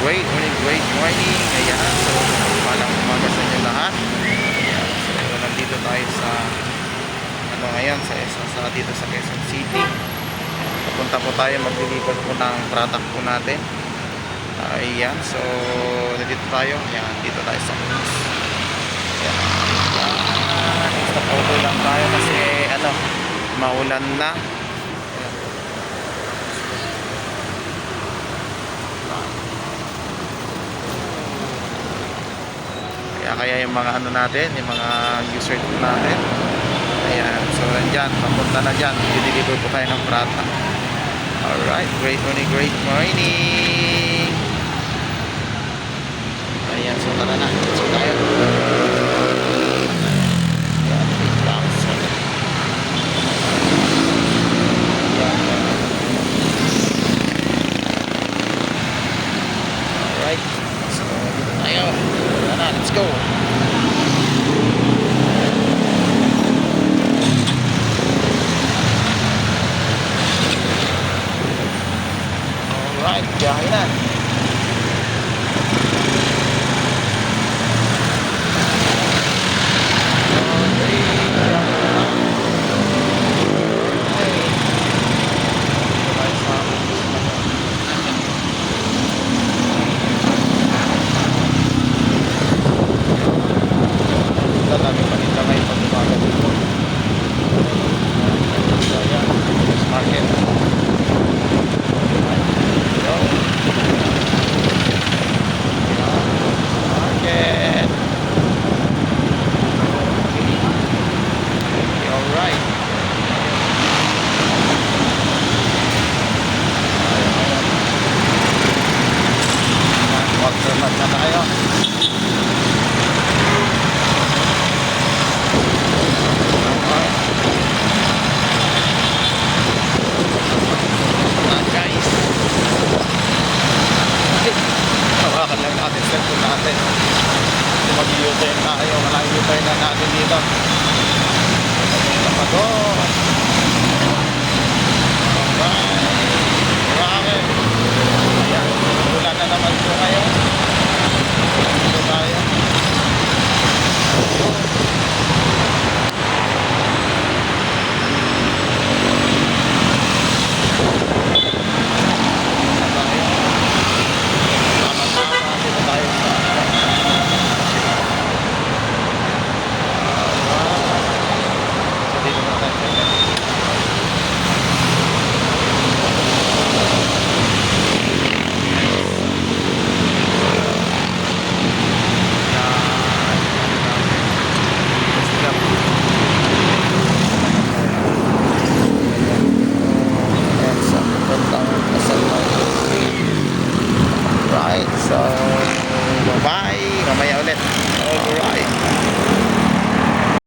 great morning. Ayan, so palang umaga sa inyo lahat. Ayan, so nandito tayo sa ngayon dito sa Quezon City. Papunta po tayo, mag-deliver po ng product po natin. Ayan, so nandito tayo. Ayan, dito tayo sa Quezon. Ayan, stop auto lang tayo kasi maulan na. Kaya yung mga natin, yung mga user natin, ayan, so nandyan, papunta na dyan, dideliver po tayo ng prata. Alright, great morning. Ayan, so tara na, so tayo. Ayan, wait lang, so alright, so dito tayo. Tara na, let's go. Alright, biyahe na. Watermark na tayo. Guys, hawakan lang natin cellphone natin. Mag-u-turn tayo, malang u-turn na natin dito. Pa doon. Alright, ayan, ulan na naman po kayo. Dito tayo. So, bye-bye. Mamaya ulit. Alright.